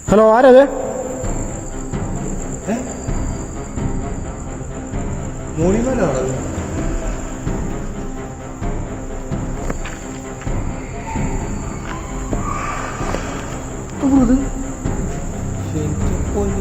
Hello, ആരത്? മോണിമലാണത്.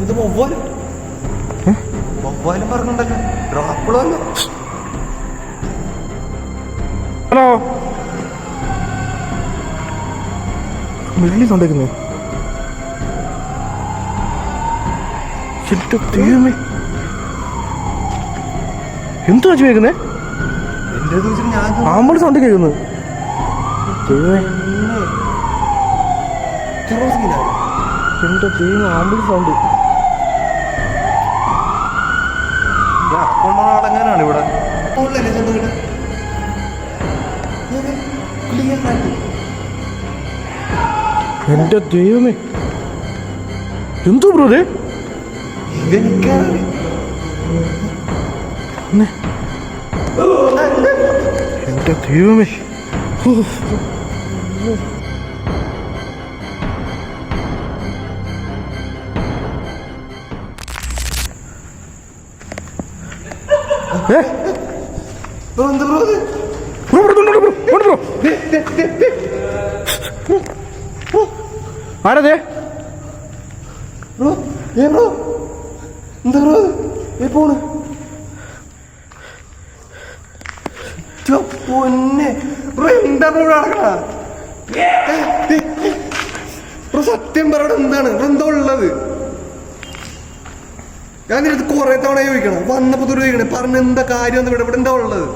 ഇത് വവ്വാലും പറഞ്ഞുണ്ടല്ലോ, ഡ്രാക്കുളല്ലോ. Hello, വെള്ളി തൊണ്ടേക്കുന്നു. എന്തു വെച്ച് കേൾക്കുന്നേ? ആമ്പളി സൗണ്ട് കേൾക്കുന്നു. എന്റെ ദൈവം, ആമ്പളി സൗണ്ട്. അടങ്ങാനാണ് ഇവിടെ. എന്റെ ദൈവമേ, എന്തോ ബ്രോ ഇത്? എന്റെ ദൈവമേ, ആരതെ? എന്താ പോണ്? പൊന്നെ ബ്രോ, എന്താ ബ്രോ നടക്കണ? ബ്രോ സത്യം പറയണ, എന്താണ് എന്താ ഉള്ളത്? ഞാൻ ഇത് കുറെ തവണ ചോദിക്കണം, വന്നപ്പോ ചോദിക്കണേ, പറഞ്ഞ എന്താ കാര്യം? ഇവിടെ ഇവിടെ എന്താ ഉള്ളത്?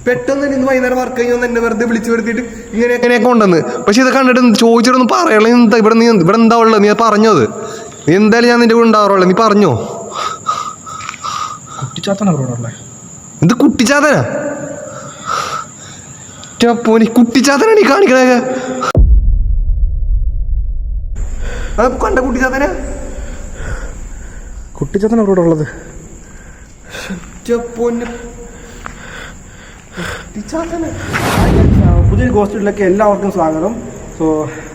പെട്ടെന്ന് ഇന്ന് വൈകുന്നേരം വർക്ക് കഴിഞ്ഞാൽ എന്നെ വെറുതെ വിളിച്ചു വരുത്തിയിട്ട് ഇങ്ങനെയൊക്കെ ഉണ്ടെന്ന്. പക്ഷെ ഇത് കണ്ടിട്ട് ചോദിച്ചിട്ടൊന്നും പറയണേ. എന്താ ഇവിടെ നീ ഇവിടെ എന്താ ഉള്ളത്? നീ പറഞ്ഞത് നീ എന്തായാലും ഞാൻ നിന്റെ കൂടെ ഉണ്ടാവാറുള്ളൂ. നീ പറഞ്ഞോ. ഇത് കുട്ടിച്ചാത്തനാ? പോനി കുട്ടിച്ചാത്തനാണ് ഈ കാണിക്കണേ. കണ്ട കുട്ടിച്ചാത്തനാ? കുട്ടിച്ചാത്തന അവിടെ ഉള്ളത്. പുതിയൊരു ഗോസ്റ്റിലേക്ക് എല്ലാവർക്കും സ്വാഗതം. സോ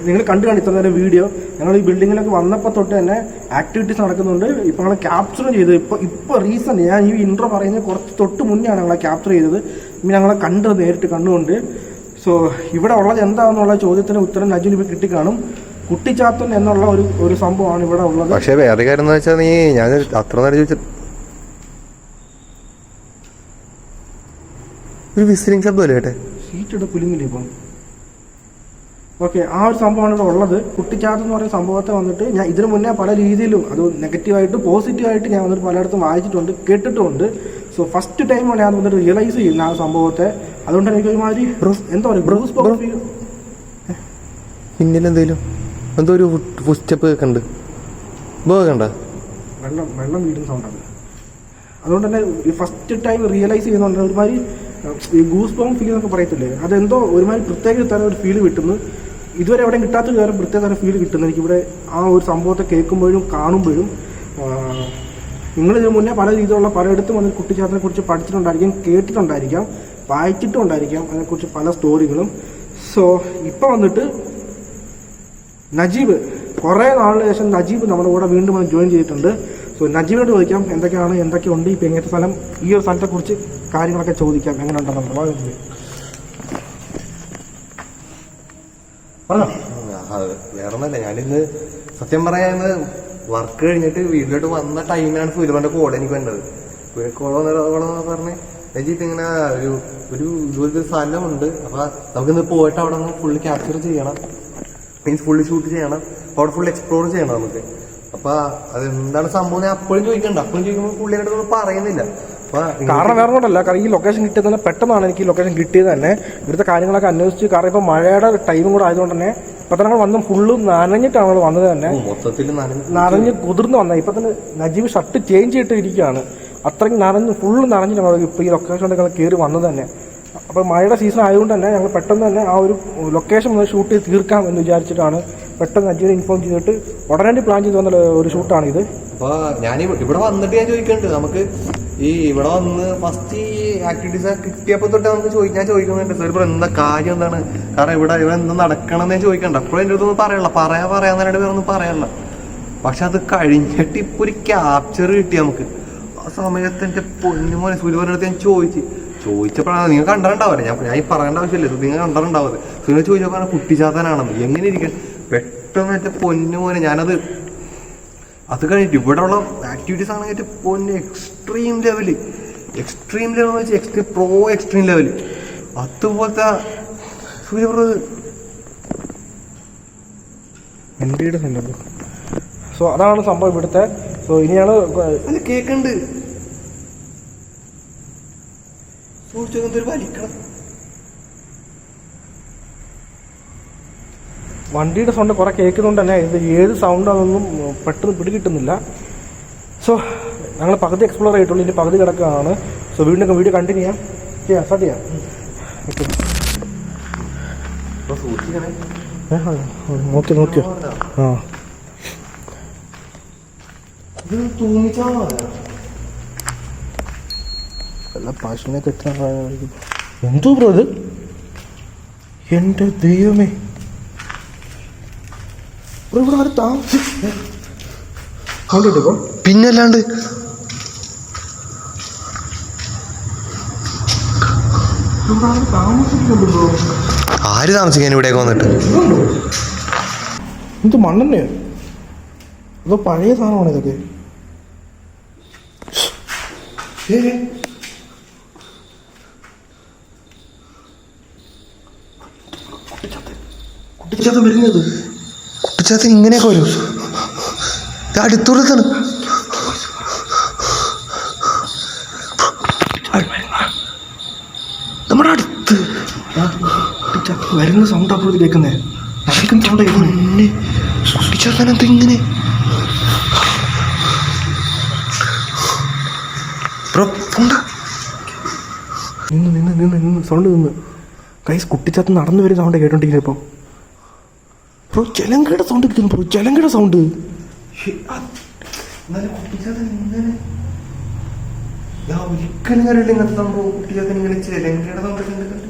നിങ്ങൾ കണ്ടു ഇത്ര നേരം വീഡിയോ. ഞങ്ങൾ ഈ ബിൽഡിങ്ങിലൊക്കെ വന്നപ്പോൾ തൊട്ട് തന്നെ ആക്ടിവിറ്റീസ് നടക്കുന്നുണ്ട്. ഇപ്പോൾ ഞങ്ങൾ ക്യാപ്ചറും ചെയ്തത് ഇപ്പോൾ റീസെൻ്റ്, ഞാൻ ഈ ഇൻട്രോ പറയുന്നത് കുറച്ച് തൊട്ട് മുന്നെയാണ് ഞങ്ങളെ ക്യാപ്ചർ ചെയ്തത്. ഇനി ഞങ്ങളെ കണ്ടത് നേരിട്ട് കണ്ടുകൊണ്ട്. സോ ഇവിടെ ഉള്ളത് എന്താണെന്നുള്ള ചോദ്യത്തിന് ഉത്തരം നജുവിന് ഇപ്പോൾ കിട്ടിക്കാണും. കുട്ടിച്ചാത്തൻ എന്നുള്ള ഒരു സംഭവമാണ് ഇവിടെ ഉള്ളത്. പക്ഷേ വേറെ കാര്യം എന്ന് വെച്ചാൽ, നീ ഞാൻ അത്ര നേരം ചോദിച്ചത് ഒരു വിസിലിംഗ് ശബ്ദമല്ലേ കേട്ടെ? സീറ്റ് പുലിങ്ങില്ല ഇപ്പം. ഓക്കെ, ആ ഒരു സംഭവമാണ് ഇവിടെ ഉള്ളത്. കുട്ടിച്ചാത്തം എന്ന് പറയുന്ന സംഭവത്തെ വന്നിട്ട് ഞാൻ ഇതിനു മുന്നേ പല രീതിയിലും, അത് നെഗറ്റീവായിട്ട് പോസിറ്റീവായിട്ട് ഞാൻ വന്നിട്ട് പലയിടത്തും വായിച്ചിട്ടുണ്ട്, കേട്ടിട്ടുമുണ്ട്. സോ ഫസ്റ്റ് ടൈമാണ് ഞാൻ വന്നിട്ട് റിയലൈസ് ചെയ്യുന്ന ആ സംഭവത്തെ. അതുകൊണ്ട് എനിക്ക് ഒരുമാതിരി എന്താ പറയുക, പിന്നിലെന്തേലും എന്തോ ഒരു സ്റ്റെപ്പ് കണ്ട് കണ്ട വെള്ളം വീടുന്ന സൗണ്ടാണ്. അതുകൊണ്ട് തന്നെ ഫസ്റ്റ് ടൈം റിയലൈസ് ചെയ്യുന്നുണ്ട് ഒരുമാതിരി ഈ ഗൂസ് ബോംബ് ഫീൽ എന്നൊക്കെ പറയത്തില്ലേ, അതെന്തോ ഒരുമാതിരി പ്രത്യേക തരം ഒരു ഫീൽ കിട്ടുന്നു. ഇതുവരെ എവിടെയും കിട്ടാത്ത കാര്യം പ്രത്യേക തരം ഫീൽ കിട്ടുന്നു എനിക്കിവിടെ ആ ഒരു സംഭവത്തെ കേൾക്കുമ്പോഴും കാണുമ്പോഴും. നിങ്ങൾ ഇതിന് മുന്നേ പല രീതിയിലുള്ള പലയിടത്തും വന്ന് കുട്ടിച്ചാത്തനെ കുറിച്ച് പഠിച്ചിട്ടുണ്ടായിരിക്കാം, കേട്ടിട്ടുണ്ടായിരിക്കാം, വായിച്ചിട്ടുണ്ടായിരിക്കാം അതിനെക്കുറിച്ച് പല സ്റ്റോറികളും. സോ ഇപ്പം വന്നിട്ട് നജീബ്, കുറേ നാളിന് ശേഷം നജീബ് നമ്മുടെ കൂടെ വീണ്ടും വന്ന് ജോയിൻ ചെയ്തിട്ടുണ്ട്. സോ നജീബിനോട് ചോദിക്കാം എന്തൊക്കെയുണ്ട് ഇപ്പം എങ്ങനത്തെ സ്ഥലം, ഈ ഒരു സ്ഥലത്തെക്കുറിച്ച് കാര്യങ്ങളൊക്കെ ചോദിക്കാം, എങ്ങനെ ഉണ്ടെന്ന് പറഞ്ഞോ. വേറെ ഒന്നല്ല, ഞാനിന്ന് സത്യം പറയാന്ന് വർക്ക് കഴിഞ്ഞിട്ട് വീട്ടിലോട്ട് വന്ന ടൈമിലാണ് സൂര്യന്റെ കോൾ എനിക്ക് വേണ്ടത്. കോളെന്ന് പറഞ്ഞ് നജീബ് ഇങ്ങനെ ഒരു സ്ഥലമുണ്ട്, അപ്പൊ നമുക്കിന്ന് പോയിട്ട് അവിടെ നിന്ന് ഫുള്ള് ക്യാപ്ചർ ചെയ്യണം, മീൻസ് ഫുള്ള് ഷൂട്ട് ചെയ്യണം, അവിടെ ഫുൾ എക്സ്പ്ലോർ ചെയ്യണം നമുക്ക്. അപ്പൊ അതെന്താണ് സംഭവം ഞാൻ അപ്പോഴും ചോദിക്കുമ്പോൾ പുള്ളിയായിട്ട് പറയുന്നില്ല. കാരണം വേറെ കൊണ്ടല്ല, കാരണം ഈ ലൊക്കേഷൻ കിട്ടിയത് തന്നെ പെട്ടെന്നാണ് എനിക്ക് ഈ ലൊക്കേഷൻ കിട്ടിയത് തന്നെ. ഇവിടുത്തെ കാര്യങ്ങളൊക്കെ അന്വേഷിച്ച്, കാരണം ഇപ്പൊ മഴയുടെ ടൈമും കൂടെ ആയതുകൊണ്ട് തന്നെ ഇപ്പൊ തന്നെ വന്ന് ഫുള്ള് നനഞ്ഞിട്ടാണ് നമ്മൾ വന്നത് തന്നെ, മൊത്തത്തിൽ നനഞ്ഞ് കുതിർന്ന് വന്നത്. ഇപ്പൊ തന്നെ നജീബ് ഷർട്ട് ചേഞ്ച് ചെയ്തിട്ട് ഇരിക്കുകയാണ്, അത്രയ്ക്ക് ഫുള്ള് നനഞ്ഞിട്ടാണ് ഇപ്പൊ ഈ ലൊക്കേഷനിൽ കയറി വന്നത് തന്നെ. അപ്പോൾ മഴയുടെ സീസൺ ആയതുകൊണ്ട് തന്നെ ഞങ്ങൾ പെട്ടെന്ന് തന്നെ ആ ഒരു ലൊക്കേഷൻ ഒന്ന് ഷൂട്ട് ചെയ്ത് തീർക്കാം എന്ന് വിചാരിച്ചിട്ടാണ് പെട്ടെന്ന് നജീബിനെ ഇൻഫോം ചെയ്തിട്ട് ഉടനടി പ്ലാൻ ചെയ്ത് വന്ന ഒരു ഷൂട്ടാണിത്. അപ്പൊ ഞാൻ ഇവിടെ വന്നിട്ട് ഞാൻ ചോദിക്കുന്നുണ്ട്, നമുക്ക് ഈ ഇവിടെ വന്ന് ഫസ്റ്റ് ഈ ആക്ടിവിറ്റീസ് കിട്ടിയപ്പോ തൊട്ട് നമുക്ക് ഞാൻ ചോദിക്കുന്നുണ്ട് സാർ ഇപ്പോൾ എന്താ കാര്യം എന്താണ്, കാരണം ഇവിടെ എന്താ നടക്കണമെന്ന് ഞാൻ ചോദിക്കണ്ട. അപ്പോഴും എൻ്റെ അടുത്തൊന്നും പറയാന്നതിനായിട്ട് വേറെ ഒന്നും പറയാനില്ല. പക്ഷെ അത് കഴിഞ്ഞിട്ട് ഇപ്പൊ ഒരു ക്യാപ്ചർ കിട്ടി നമുക്ക്. ആ സമയത്ത് എന്റെ പൊന്നുമോനെ സൂര്യന്റെ അടുത്ത് ഞാൻ ചോദിച്ചപ്പോഴാണ്, നിങ്ങൾ കണ്ടിട്ടുണ്ടാവില്ല, ഞാൻ ഈ പറയേണ്ട ആവശ്യമില്ല, നിങ്ങൾ കണ്ടിട്ടുണ്ടാവുന്നത്. സൂര്യ ചോദിച്ചപ്പോൾ കുട്ടിച്ചാത്തനാണെന്ന്. എങ്ങനെ ഇരിക്കാൻ പെട്ടെന്ന് എന്റെ പൊന്നുമോനെ ഞാനത് കഴിഞ്ഞിട്ട് ഇവിടെയുള്ള ആക്ടിവിറ്റീസ് ആണെങ്കിൽ പൊന്ന് എക്സ്ട്രീം ലെവൽ എന്ന് വെച്ചാൽ എക്സ്ട്രീം ലെവല്. അതുപോലത്തെ സൂര്യ വണ്ടിയുടെ സെന്റർ. സോ അതാണ് സംഭവം ഇവിടുത്തെ. സോ ഇനിയാണ് അല്ല കേക്കുണ്ട് വലിക്കണം. വണ്ടിയുടെ സൗണ്ട് കുറെ കേൾക്കുന്നുണ്ട് തന്നെ. ഇത് ഏത് സൗണ്ടാണെന്നൊന്നും പെട്ടെന്ന് പിടികിട്ടുന്നില്ല. സോ ഞങ്ങൾ പകുതി എക്സ്പ്ലോർ ചെയ്തിട്ടുള്ളൂ, ഇനി പകുതി കിടക്കുകയാണ്. സോ വീഡിയോ കണ്ടിന്യൂ ചെയ്യാം, സ്റ്റാർട്ട് ചെയ്യാം. നോക്കിയോ ആ എല്ലാ പശുവിനെ കെട്ടാൻ എന്തോ ബ്രോ ഇത്, എന്റെ ദൈവമേ. ഇവിടെ ആരും താമസിക്കോ? പിന്നല്ലാണ്ട് ആര് താമസിക്കാൻ ഇവിടേക്ക് വന്നിട്ട്? ഇത് മണ്ണെണ്ണയോ അതോ പഴയ സാധനമാണ് ഇതൊക്കെ? കുട്ടിച്ചാത്തൻ വരുന്നത്, കുട്ടിച്ചാത്തൻ ഇങ്ങനെയൊക്കെ വരും. അടുത്തൂടത്താണ് നമ്മുടെ അടുത്ത് വരുന്ന സൗണ്ട് അപ്പോൾ കേൾക്കുന്നേ. സൗണ്ട് കേൾക്കുന്നേ. കുട്ടിച്ചാത്തനത്ത് ഇങ്ങനെ നിന്ന് സൗണ്ട് നിന്ന് കൈസ് കുട്ടിച്ചാത്തൻ നടന്നു വരുന്ന സൗണ്ട് കേട്ടോണ്ടിരിക്കുന്നത്. ഇപ്പം ബ്രോ ചെലങ്കയുടെ സൗണ്ട് കിട്ടുന്നു. ബ്രോ ചെലങ്കയുടെ സൗണ്ട്. ഒരിക്കലും അറിയില്ല ഇങ്ങനത്തെ സംഭവം. കുട്ടിച്ചാത്തൻ ഇങ്ങനെ ചെലങ്കയുടെ സൗണ്ട് കണ്ടിട്ടുണ്ട്.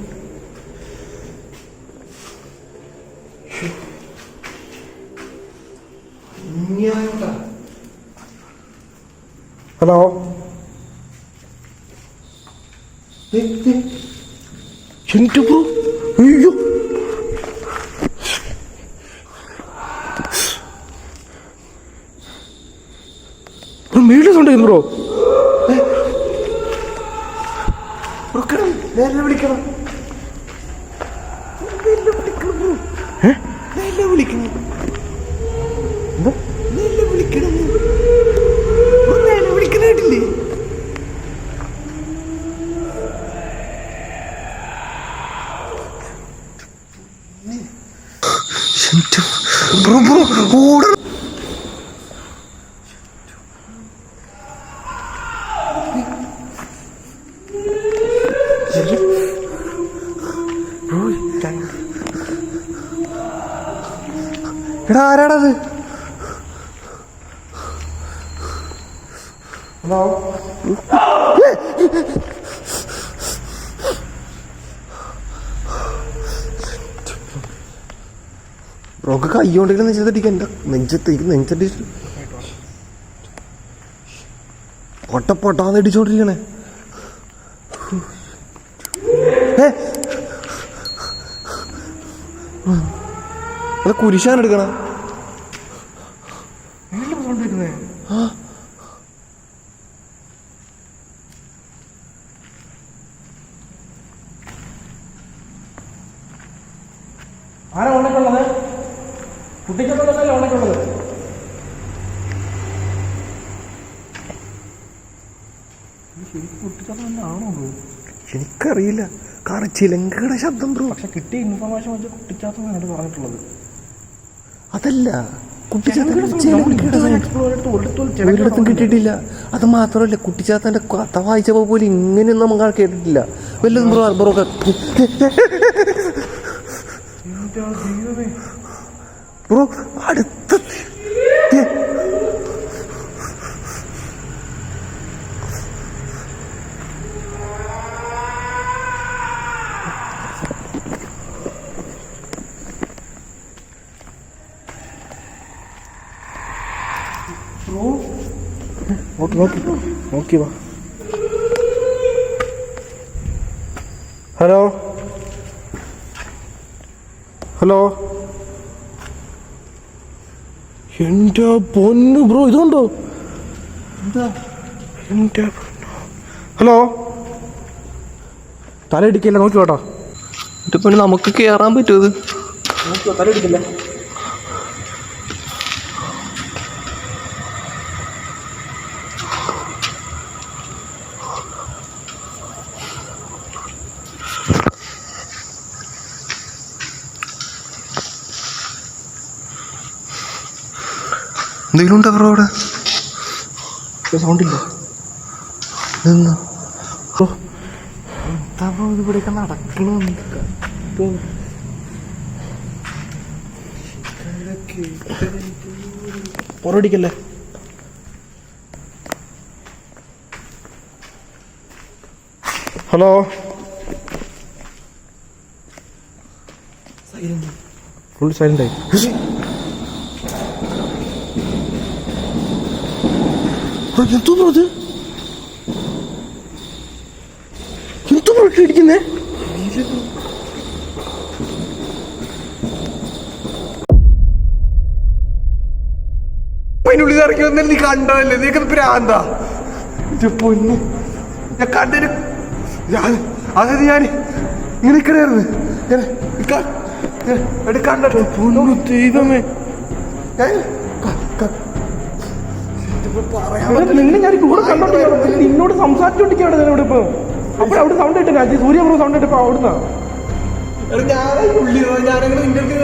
ഹലോ ബ്രോ, അയ്യോ മേളിൽ സൗണ്ട് ബ്രോ. നേരെ വിളിക്കണം. വിളിക്കണായിട്ടില്ലേ? എടാ ആരാടത്? ഹലോ ബ്രോക്ക് കയ്യോണ്ടെങ്കിലും നെഞ്ചത്തടിക്ക. എന്റെ നെഞ്ചത്തടിച്ചു പൊട്ടാന്ന് അടിച്ചോണ്ടിരിക്കണേ. അത് കുരിശാൻ എടുക്കണ. ആരാ ഓണക്കുള്ളത്? കുട്ടിക്കൊണ്ടല്ലേ ഓണക്കുള്ളത്? എനിക്കറിയില്ല, കാരണം ചിലങ്കയുടെ ശബ്ദം ബ്രോ. പക്ഷെ കിട്ടിയ ഇൻഫർമേഷൻ വെച്ച് കുട്ടിച്ചാത്തന്നാണ് പറഞ്ഞിട്ടുള്ളത്. അതല്ല, ഒരിടത്തും കിട്ടിയിട്ടില്ല. അത് മാത്രമല്ല, കുട്ടിച്ചാത്തന്റെ കഥ വായിച്ചപ്പോ പോലും ഇങ്ങനെയൊന്നും നമുക്ക് കേട്ടിട്ടില്ല. വല്ലതും ബ്രോ ബ്രോ അടുത്ത നോക്കി വാ. ഹലോ ഹലോ, എൻ്റെ പൊന്നു ബ്രോ, ഇതുണ്ടോ? എന്താ? എൻ്റെ ഹലോ, തല ഇടിക്കില്ല, നോക്കി കേട്ടോ. ഇതിപ്പോ നമുക്ക് കേറാൻ പറ്റുമോ? നോക്കിയോ, തല ഇടിക്കില്ല. എന്തെങ്കിലും ഉണ്ടോ ബ്രോ അവിടെ? സൗണ്ടില്ല. എന്താ ബ്രോ ഇവിടെയൊക്കെ നടക്കണോ? പൊറടിക്കല്ലേ. ഹലോ, ഫുൾ സൈലന്റ് ആയി. എന്തോ ബ്രോ ഇത്? എന്തോ ബ്രോ ഇടിക്കുന്നേ? അതിനുള്ളിൽ ഇറക്കി വന്നാൽ നീ കണ്ടതല്ലേ? നീക്ക് പ്രാന്താ പൊന്നു. ഞാൻ കണ്ടൊരു അതായത് ഞാൻ ഇങ്ങനെ നിൽക്കണായിരുന്നു. കണ്ടോ പൊന്നു ദൈവമേ. നിങ്ങൾ ഞാൻ കൂടെ കണ്ടോണ്ടിരിക്കുകയാണ്, നിന്നോട് സംസാരിച്ചോണ്ടിരിക്കുകയാണ് ഞാനിവിടെ ഇപ്പൊ. അപ്പോൾ അവിടെ സൗണ്ട് കിട്ടുന്ന സൂര്യ ബ്രോ സൗണ്ട് കിട്ടപ്പോ അവിടുന്ന് ഞാനങ്ങനെ നിന്റെ അടുത്ത്